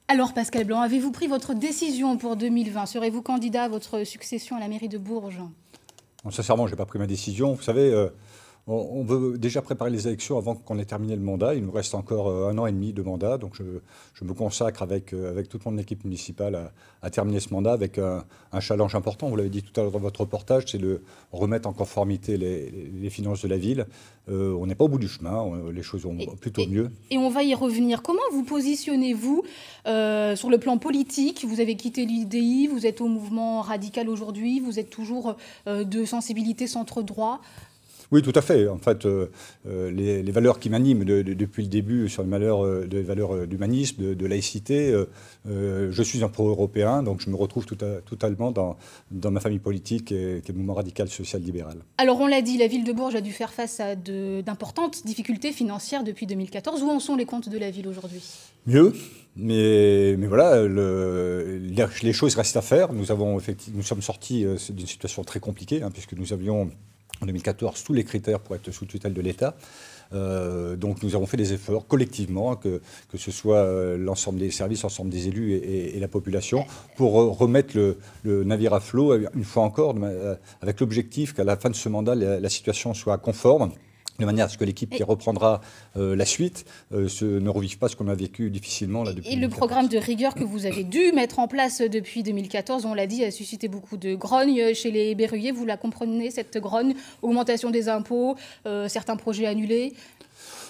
Alors Pascal Blanc, avez-vous pris votre décision pour 2020? Serez-vous candidat à votre succession à la mairie de Bourges? Bon, sincèrement, je n'ai pas pris ma décision. Vous savez, on veut déjà préparer les élections avant qu'on ait terminé le mandat. Il nous reste encore 1 an et demi de mandat. Donc je me consacre avec toute mon équipe municipale à terminer ce mandat avec un challenge important. Vous l'avez dit tout à l'heure dans votre reportage, c'est de remettre en conformité les finances de la ville. On n'est pas au bout du chemin, les choses vont plutôt mieux. Et on va y revenir. Comment vous positionnez-vous sur le plan politique? Vous avez quitté l'UDI, vous êtes au mouvement radical aujourd'hui, vous êtes toujours de sensibilité centre-droit. Oui, tout à fait. En fait, les valeurs qui m'animent depuis le début sur les valeurs d'humanisme, de laïcité, je suis un pro-européen, donc je me retrouve totalement dans ma famille politique, qui est le mouvement radical social-libéral. Alors, on l'a dit, la ville de Bourges a dû faire face à d'importantes difficultés financières depuis 2014. Où en sont les comptes de la ville aujourd'hui? Mieux, mais voilà, les choses restent à faire. Nous sommes sortis d'une situation très compliquée, puisque nous avions en 2014 tous les critères pour être sous tutelle de l'État. Donc nous avons fait des efforts collectivement, que ce soit l'ensemble des services, l'ensemble des élus et la population, pour remettre le navire à flot, une fois encore, avec l'objectif qu'à la fin de ce mandat, la situation soit conforme, de manière à ce que l'équipe qui reprendra la suite ne revive pas ce qu'on a vécu difficilement là depuis 2014. Et le programme de rigueur que vous avez dû mettre en place depuis 2014, on l'a dit, a suscité beaucoup de grogne chez les berruyers. Vous la comprenez, cette grogne? Augmentation des impôts, certains projets annulés?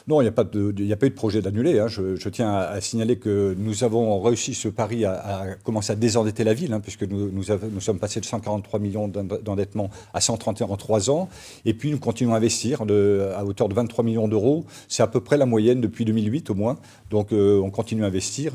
Non, il n'y a pas eu de projet d'annulé. Je tiens à signaler que nous avons réussi ce pari à commencer à désendetter la ville, puisque nous sommes passés de 143 millions d'endettement à 131 en 3 ans. Et puis nous continuons à investir à hauteur de 23 millions d'euros. C'est à peu près la moyenne depuis 2008 au moins. Donc on continue à investir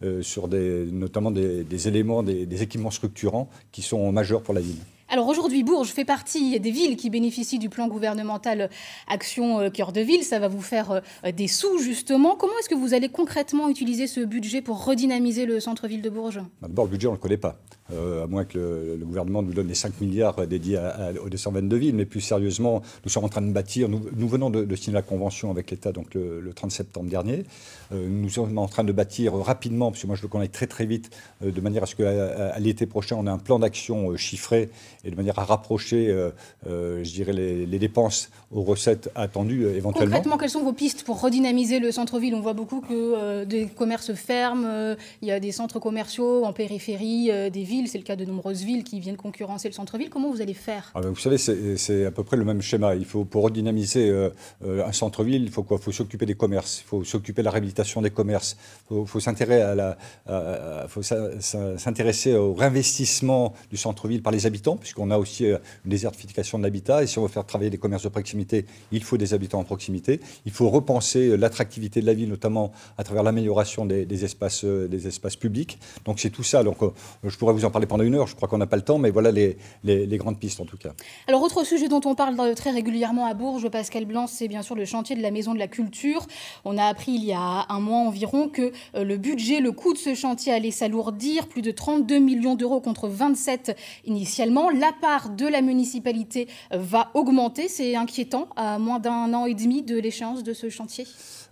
notamment des éléments, des équipements structurants qui sont majeurs pour la ville. Alors aujourd'hui, Bourges fait partie des villes qui bénéficient du plan gouvernemental Action Cœur de Ville. Ça va vous faire des sous, justement. Comment est-ce que vous allez concrètement utiliser ce budget pour redynamiser le centre-ville de Bourges? D'abord, le budget, on ne le connaît pas. À moins que le gouvernement nous donne les 5 milliards dédiés aux 222 villes. Mais plus sérieusement, nous sommes en train de bâtir. Nous venons de signer la convention avec l'État donc le 30 septembre dernier. Nous sommes en train de bâtir rapidement, parce que moi je le connais très très vite, de manière à ce qu'à l'été prochain, on ait un plan d'action chiffré et de manière à rapprocher, je dirais, les dépenses aux recettes attendues éventuellement. Concrètement, quelles sont vos pistes pour redynamiser le centre-ville? On voit beaucoup que des commerces ferment, il y a des centres commerciaux en périphérie des villes. C'est le cas de nombreuses villes qui viennent concurrencer le centre-ville. Comment vous allez faire? Vous savez, c'est à peu près le même schéma. Pour redynamiser un centre-ville, il faut quoi? Il faut s'occuper des commerces, il faut s'occuper de la réhabilitation des commerces, il faut s'intéresser au réinvestissement du centre-ville par les habitants, puisqu'on a aussi une désertification de l'habitat. Et si on veut faire travailler des commerces de proximité, il faut des habitants en proximité. Il faut repenser l'attractivité de la ville, notamment à travers l'amélioration des espaces publics. Donc c'est tout ça. Donc je pourrais vous en parler pendant 1 heure, je crois qu'on n'a pas le temps, mais voilà les grandes pistes en tout cas. Alors autre sujet dont on parle très régulièrement à Bourges, Pascal Blanc, c'est bien sûr le chantier de la Maison de la Culture. On a appris il y a un mois environ que le coût de ce chantier allait s'alourdir, plus de 32 millions d'euros contre 27 initialement. La part de la municipalité va augmenter, c'est inquiétant, à moins d'1 an et demi de l'échéance de ce chantier.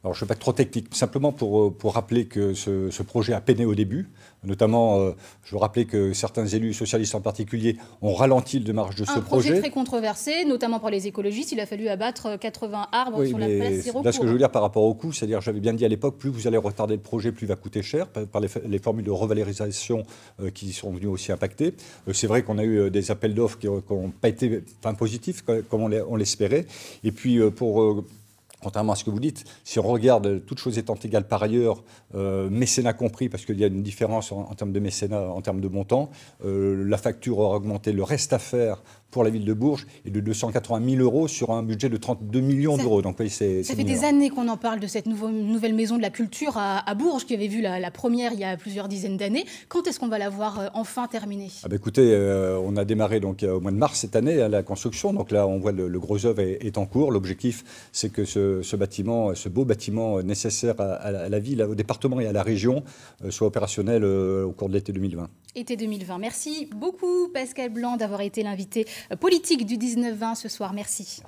Alors, je ne vais pas être trop technique, simplement pour rappeler que ce projet a peiné au début. Notamment, je veux rappeler que certains élus socialistes en particulier ont ralenti le démarrage de ce projet. Un projet très controversé, notamment par les écologistes. Il a fallu abattre 80 arbres sur la place Zéro. Là, ce que je veux dire par rapport au coût, c'est-à-dire, j'avais bien dit à l'époque, plus vous allez retarder le projet, plus il va coûter cher, par les formules de revalorisation qui sont venues aussi impacter. C'est vrai qu'on a eu des appels d'offres qui n'ont pas été positifs, comme on l'espérait. Et puis, contrairement à ce que vous dites, si on regarde, toutes choses étant égales par ailleurs, mécénat compris, parce qu'il y a une différence en termes de mécénat, en termes de montant, la facture aura augmenté, le reste à faire pour la ville de Bourges est de 280 000 euros sur un budget de 32 millions d'euros. Donc, oui, ça fait des années qu'on en parle de cette nouvelle maison de la culture à Bourges, qui avait vu la première il y a plusieurs dizaines d'années. Quand est-ce qu'on va la voir enfin terminée? Écoutez, on a démarré donc, au mois de mars cette année la construction. Donc là, on voit le gros œuvre est en cours. L'objectif, c'est que ce beau bâtiment nécessaire à la ville, au département et à la région, soit opérationnel au cours de l'été 2020. Été 2020. Merci beaucoup Pascal Blanc d'avoir été l'invité politique du 19-20 ce soir. Merci.